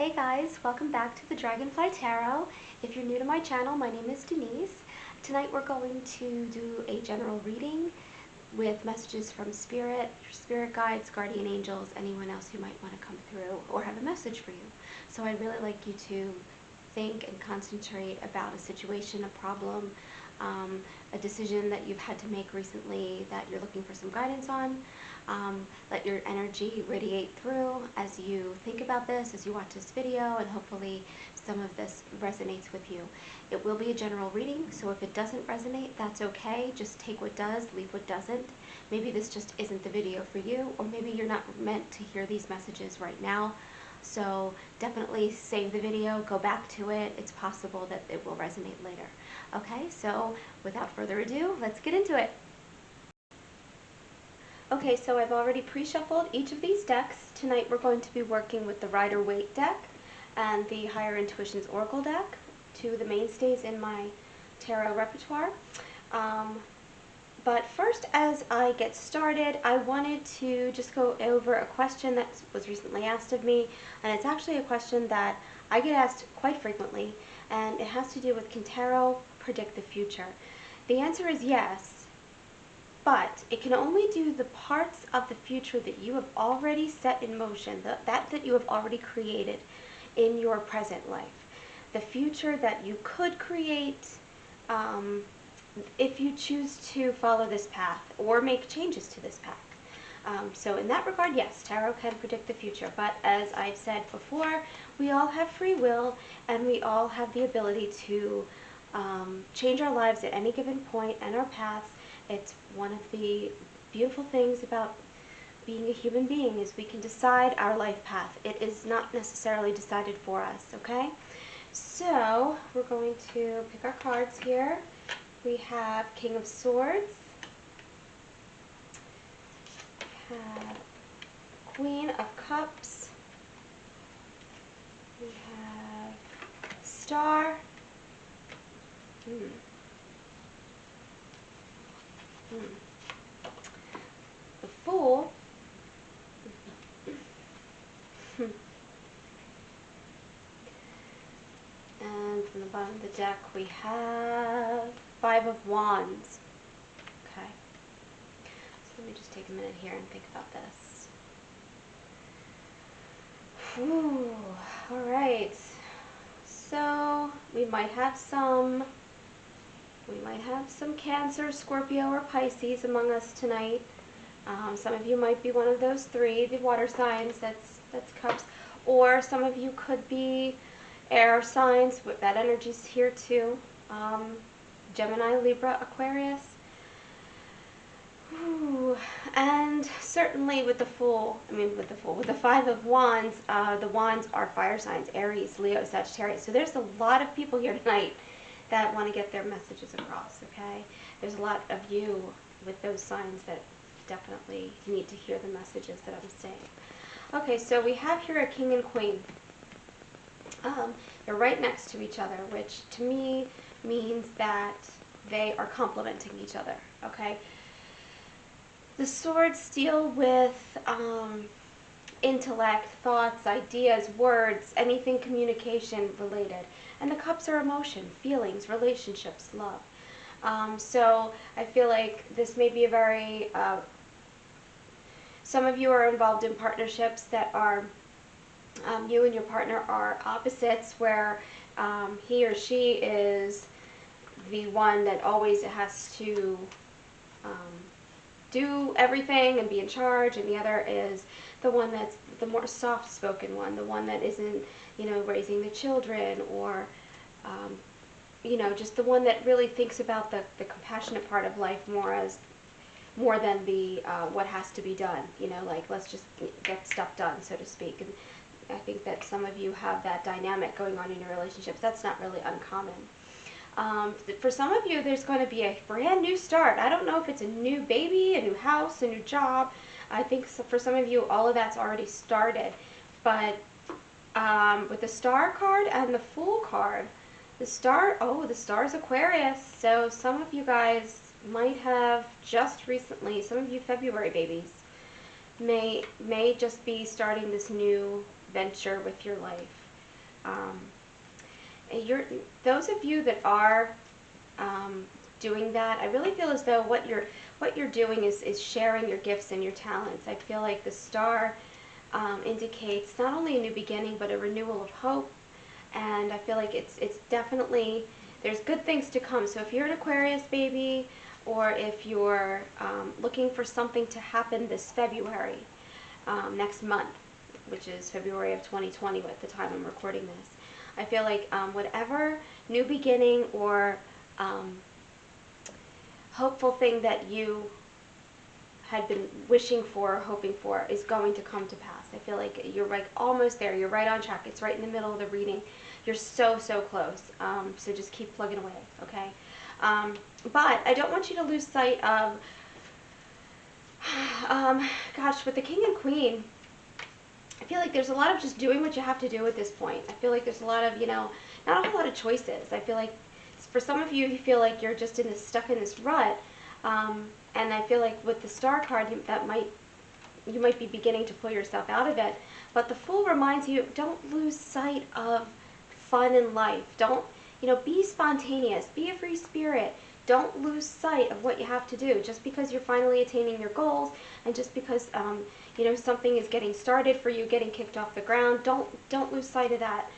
Hey guys, welcome back to the Dragonfly Tarot. If you're new to my channel, my name is Denise. Tonight we're going to do a general reading with messages from Spirit, Spirit guides, guardian angels, anyone else who might want to come through or have a message for you. So I'd really like you to think and concentrate about a situation, a problem, a decision that you've had to make recently that you're looking for some guidance on. Let your energy radiate through as you think about this, as you watch this video, and hopefully some of this resonates with you. It will be a general reading, so if it doesn't resonate, that's okay. Just take what does, leave what doesn't. Maybe this just isn't the video for you, or maybe you're not meant to hear these messages right now. So definitely save the video, go back to it. It's possible that it will resonate later. Okay, so without further ado, let's get into it. Okay, so I've already pre-shuffled each of these decks. Tonight we're going to be working with the Rider-Waite deck and the Higher Intuitions Oracle deck, two of the mainstays in my tarot repertoire. But first, as I get started, I wanted to just go over a question that was recently asked of me, and it's actually a question that I get asked quite frequently, and it has to do with, can tarot predict the future? The answer is yes, but it can only do the parts of the future that you have already set in motion, that you have already created in your present life. The future that you could create, if you choose to follow this path or make changes to this path. So in that regard, yes, tarot can predict the future, but as I've said before, we all have free will and we all have the ability to change our lives at any given point and our paths. It's one of the beautiful things about being a human being is we can decide our life path. It is not necessarily decided for us, okay? So we're going to pick our cards here. We have King of Swords, we have Queen of Cups, we have Star, the Fool, and from the bottom of the deck we have Five of Wands. Okay, so let me just take a minute here and think about this. Ooh, all right. So we might have some Cancer, Scorpio, or Pisces among us tonight. Some of you might be one of those three, the water signs. That's Cups, or some of you could be air signs. That energy's here too. Gemini, Libra, Aquarius. Ooh. And certainly with the Five of Wands, the wands are fire signs, Aries, Leo, Sagittarius. So there's a lot of people here tonight that want to get their messages across, okay? There's a lot of you with those signs that definitely need to hear the messages that I'm saying. Okay, so we have here a king and queen. They're right next to each other, which to me means that they are complementing each other, okay? The swords deal with intellect, thoughts, ideas, words, anything communication related. And the cups are emotion, feelings, relationships, love. So I feel like this may be a very, some of you are involved in partnerships that are, you and your partner are opposites, where he or she is the one that always has to do everything and be in charge, and the other is the one that's the more soft-spoken one, the one that isn't, raising the children, or just the one that really thinks about the compassionate part of life more than the what has to be done, like let's just get stuff done, so to speak. And I think that some of you have that dynamic going on in your relationships. That's not really uncommon. For some of you, there's going to be a brand new start. I don't know if it's a new baby, a new house, a new job. I think for some of you, all of that's already started. But with the Star card and the Fool card, the Star is Aquarius. So some of you guys might have just recently, some of you February babies, may just be starting this new venture with your life. Um, those of you that are doing that, I really feel as though what you're doing is sharing your gifts and your talents. I feel like the star indicates not only a new beginning but a renewal of hope, and I feel like it's definitely, there's good things to come. So if you're an Aquarius baby, or if you're looking for something to happen this February, next month, which is February of 2020 at the time I'm recording this, I feel like whatever new beginning or hopeful thing that you had been wishing for or hoping for is going to come to pass. I feel like you're like almost there. You're right on track. It's right in the middle of the reading. You're so close. So just keep plugging away, okay? But I don't want you to lose sight of, gosh, with the King and Queen, I feel like there's a lot of just doing what you have to do at this point. I feel like there's a lot of, not a whole lot of choices. I feel like for some of you, you feel like you're just stuck in this rut. And I feel like with the Star card, you might be beginning to pull yourself out of it. But the Fool reminds you, don't lose sight of fun in life. Don't, be spontaneous. Be a free spirit. Don't lose sight of what you have to do. Just because you're finally attaining your goals, and just because something is getting started for you, getting kicked off the ground, don't lose sight of that.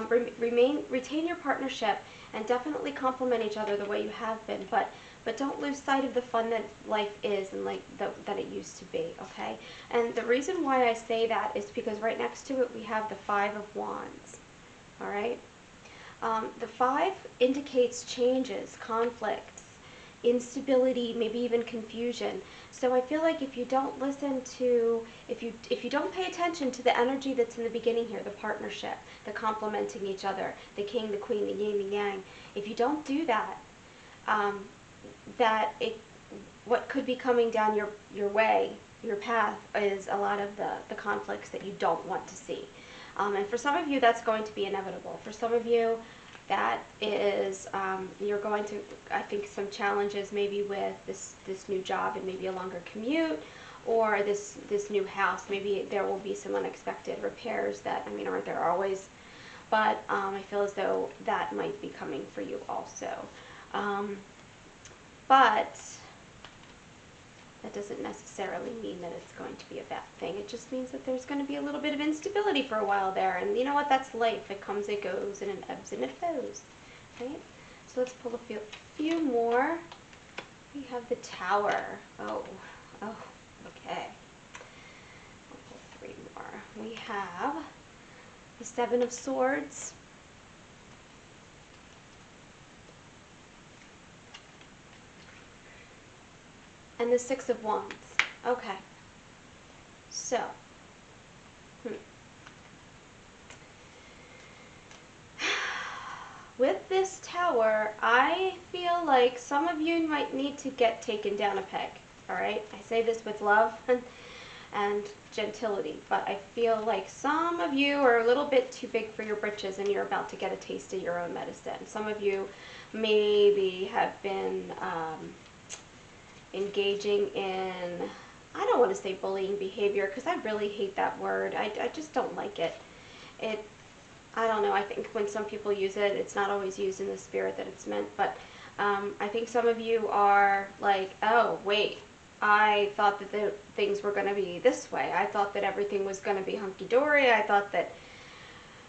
Retain your partnership, and definitely complement each other the way you have been. But don't lose sight of the fun that life is, and that it used to be, okay? And the reason why I say that is because right next to it we have the Five of Wands, all right? The 5 indicates changes, conflicts, instability, maybe even confusion. So I feel like if you don't listen to, if you don't pay attention to the energy that's in the beginning here, the partnership, the complementing each other, the king, the queen, the yin, the yang, if you don't do that, what could be coming down your way, your path, is a lot of the conflicts that you don't want to see. And for some of you, that's going to be inevitable. For some of you, that is, you're going to, I think, some challenges maybe with this new job and maybe a longer commute, or this new house. Maybe there will be some unexpected repairs that, aren't there always? But I feel as though that might be coming for you also. But that doesn't necessarily mean that it's going to be a bad thing. It just means that there's going to be a little bit of instability for a while there. And you know what? That's life. It comes, it goes, and it ebbs and it flows. Right? So let's pull a few more. We have the Tower. Oh, okay. We'll pull 3 more. We have the Seven of Swords. And the Six of Wands. Okay. So, with this Tower, I feel like some of you might need to get taken down a peg. All right? I say this with love and gentility, but I feel like some of you are a little bit too big for your britches, and you're about to get a taste of your own medicine. Some of you maybe have been engaging in, I don't want to say bullying behavior, because I really hate that word. I just don't like it. I don't know, I think when some people use it, it's not always used in the spirit that it's meant, but I think some of you are like, oh, wait, I thought that the things were going to be this way. I thought that everything was going to be hunky-dory. I thought that,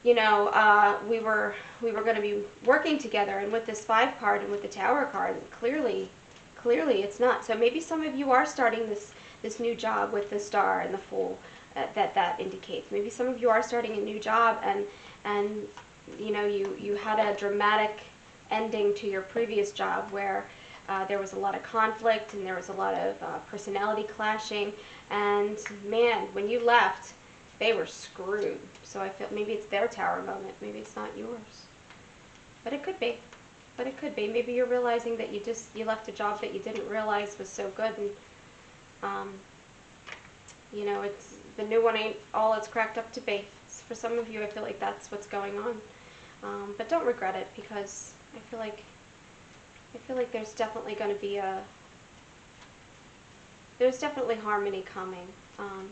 we were going to be working together. And with this 5 card and with the Tower card, clearly it's not. So maybe some of you are starting this new job with the Star and the Fool, that indicates. Maybe some of you are starting a new job, and you had a dramatic ending to your previous job where there was a lot of conflict and there was a lot of personality clashing, and man, when you left, they were screwed. So I feel maybe it's their Tower moment, maybe it's not yours, but it could be. But it could be. Maybe you're realizing that you left a job that you didn't realize was so good, and it's the new one ain't all it's cracked up to be. For some of you, I feel like that's what's going on. But don't regret it, because I feel like there's definitely going to be there's definitely harmony coming.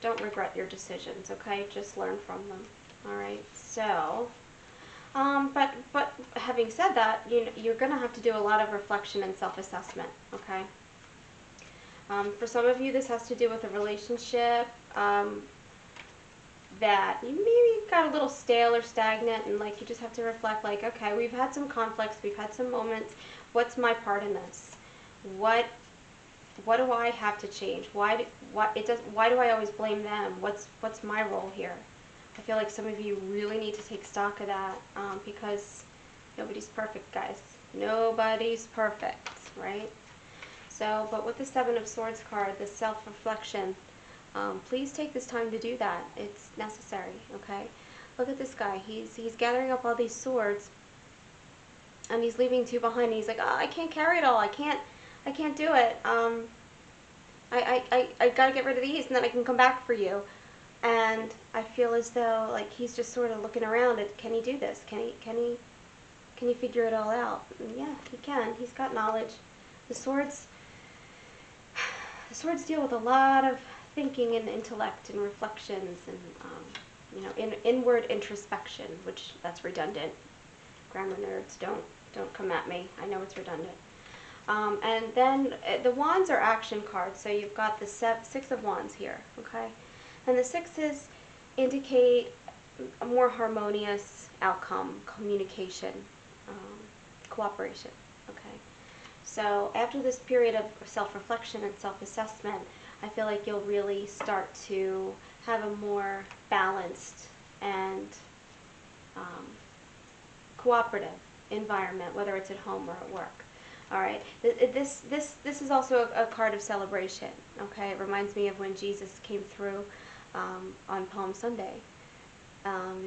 Don't regret your decisions, okay? Just learn from them. All right. So But having said that, you're going to have to do a lot of reflection and self-assessment, okay? For some of you, this has to do with a relationship that you maybe got a little stale or stagnant, and like you just have to reflect, like, okay, we've had some conflicts, we've had some moments. What's my part in this? What do I have to change? Why do I always blame them? What's my role here? I feel like some of you really need to take stock of that, because nobody's perfect, guys. Nobody's perfect, right? So, but with the Seven of Swords card, the self-reflection, please take this time to do that. It's necessary, okay? Look at this guy. He's gathering up all these swords, and he's leaving two behind. He's like, oh, I can't carry it all. I can't do it. I gotta get rid of these, and then I can come back for you. And I feel as though like he's just sort of looking around at, can he do this? Can he figure it all out? And yeah, he can. He's got knowledge. The swords deal with a lot of thinking and intellect and reflections and inward introspection, which that's redundant. Grammar nerds, don't come at me. I know it's redundant. And then the wands are action cards, so you've got the Six of Wands here, okay? And the sixes indicate a more harmonious outcome, communication, cooperation, okay? So after this period of self-reflection and self-assessment, I feel like you'll really start to have a more balanced and cooperative environment, whether it's at home or at work. All right. This is also a card of celebration. Okay. It reminds me of when Jesus came through on Palm Sunday.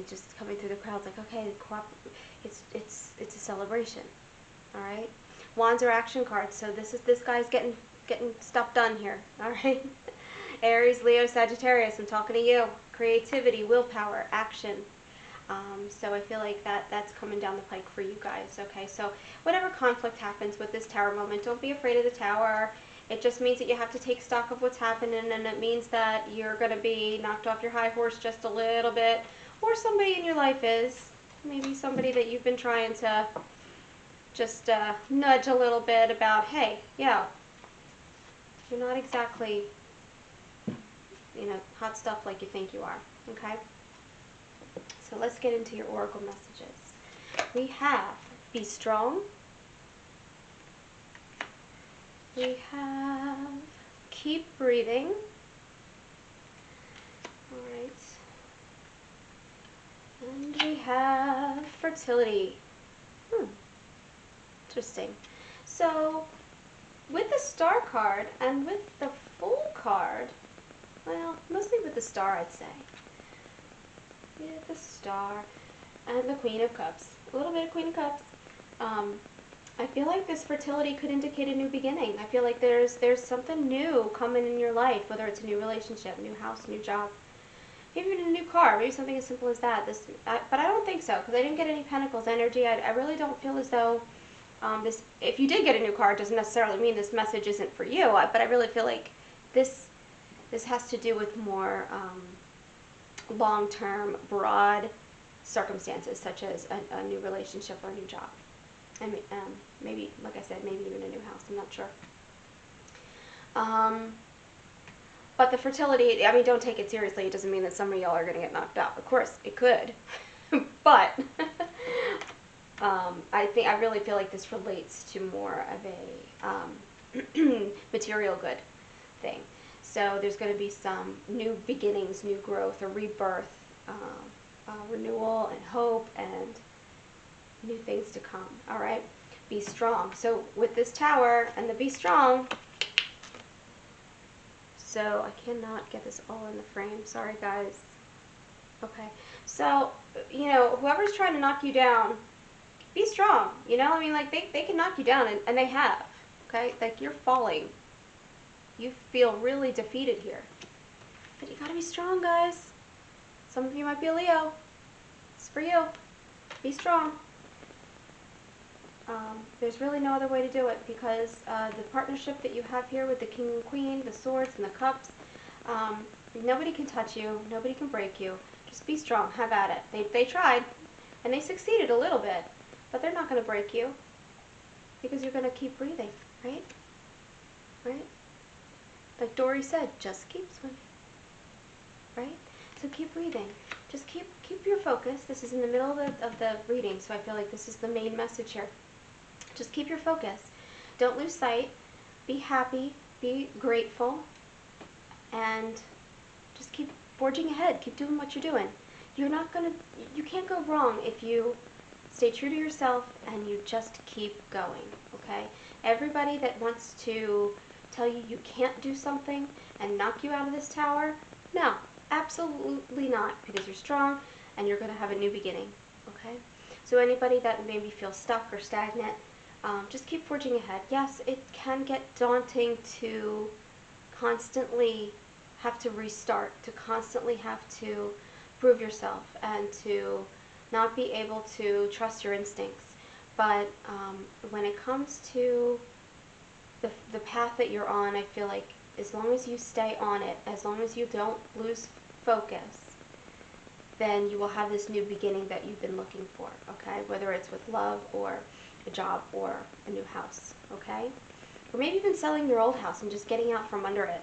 Just coming through the crowds, like, okay, it's a celebration. All right. Wands are action cards, so this guy's getting stuff done here. All right. Aries, Leo, Sagittarius. I'm talking to you. Creativity, willpower, action. So I feel like that's coming down the pike for you guys, okay? So whatever conflict happens with this tower moment, don't be afraid of the tower. It just means that you have to take stock of what's happening, and it means that you're going to be knocked off your high horse just a little bit, or somebody in your life is. Maybe somebody that you've been trying to just nudge a little bit about, hey, yeah, you're not exactly, hot stuff like you think you are, okay? So let's get into your oracle messages. We have be strong. We have keep breathing. All right. And we have fertility. Interesting. So with the star card and with the Fool card, well, mostly with the star, I'd say. We have the Star and the Queen of Cups. A little bit of Queen of Cups. I feel like this fertility could indicate a new beginning. I feel like there's something new coming in your life, whether it's a new relationship, new house, new job, maybe even a new car, maybe something as simple as that. But I don't think so, because I didn't get any Pentacles energy. I really don't feel as though if you did get a new car, it doesn't necessarily mean this message isn't for you. But I really feel like this has to do with more long-term, broad circumstances, such as a new relationship or a new job. I mean, maybe, like I said, maybe even a new house. I'm not sure. But the fertility, I mean, don't take it seriously. It doesn't mean that some of y'all are going to get knocked up. Of course, it could. But I really feel like this relates to more of a material good thing. So there's going to be some new beginnings, new growth, a rebirth, renewal and hope, and new things to come. All right? Be strong. So with this tower and the be strong, so I cannot get this all in the frame. Sorry, guys. Okay. So, whoever's trying to knock you down, be strong. I mean, like, they can knock you down, and they have. Okay? Like, you're falling. You feel really defeated here. But you gotta be strong, guys. Some of you might be a Leo. It's for you. Be strong. There's really no other way to do it, because the partnership that you have here with the King and Queen, the Swords and the Cups, nobody can touch you. Nobody can break you. Just be strong. Have at it. They tried. And they succeeded a little bit, but they're not going to break you because you're going to keep breathing, right? Right? Like Dory said, just keep swimming, right? So keep breathing. Just keep your focus. This is in the middle of the reading, so I feel like this is the main message here. Just keep your focus. Don't lose sight. Be happy. Be grateful. And just keep forging ahead. Keep doing what you're doing. You can't go wrong if you stay true to yourself and you just keep going, okay? Everybody that wants to tell you you can't do something and knock you out of this tower, no, absolutely not, because you're strong and you're going to have a new beginning, okay? So anybody that maybe feels stuck or stagnant, just keep forging ahead. Yes, it can get daunting to constantly have to restart, to constantly have to prove yourself, and to not be able to trust your instincts. But when it comes to the path that you're on, I feel like as long as you stay on it, as long as you don't lose focus, then you will have this new beginning that you've been looking for, okay? Whether it's with love or a job or a new house, okay? Or maybe even selling your old house and just getting out from under it,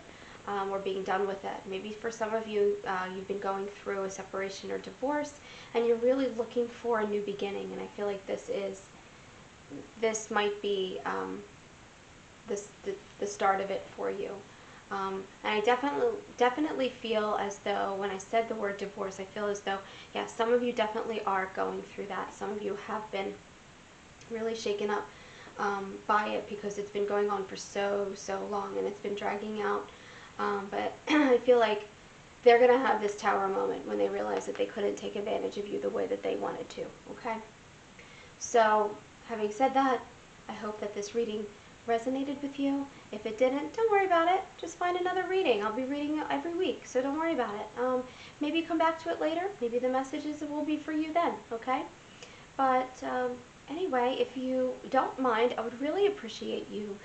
or being done with it. Maybe for some of you, you've been going through a separation or divorce and you're really looking for a new beginning, and I feel like this might be the start of it for you. And I definitely feel as though when I said the word divorce, I feel as though, yeah, some of you definitely are going through that. Some of you have been really shaken up by it because it's been going on for so long and it's been dragging out. But I feel like they're going to have this tower moment when they realize that they couldn't take advantage of you the way that they wanted to, okay? So, having said that, I hope that this reading resonated with you. If it didn't, don't worry about it. Just find another reading. I'll be reading it every week, so don't worry about it. Maybe come back to it later. Maybe the messages will be for you then, okay? But anyway, if you don't mind, I would really appreciate you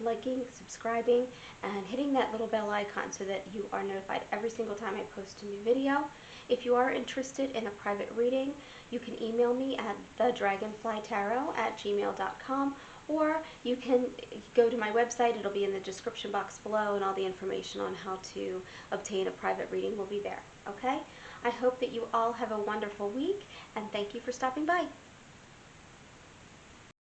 liking, subscribing, and hitting that little bell icon so that you are notified every single time I post a new video. If you are interested in a private reading, you can email me at thedragonflytarot@gmail.com, or you can go to my website. It'll be in the description box below, and all the information on how to obtain a private reading will be there, okay? I hope that you all have a wonderful week, and thank you for stopping by.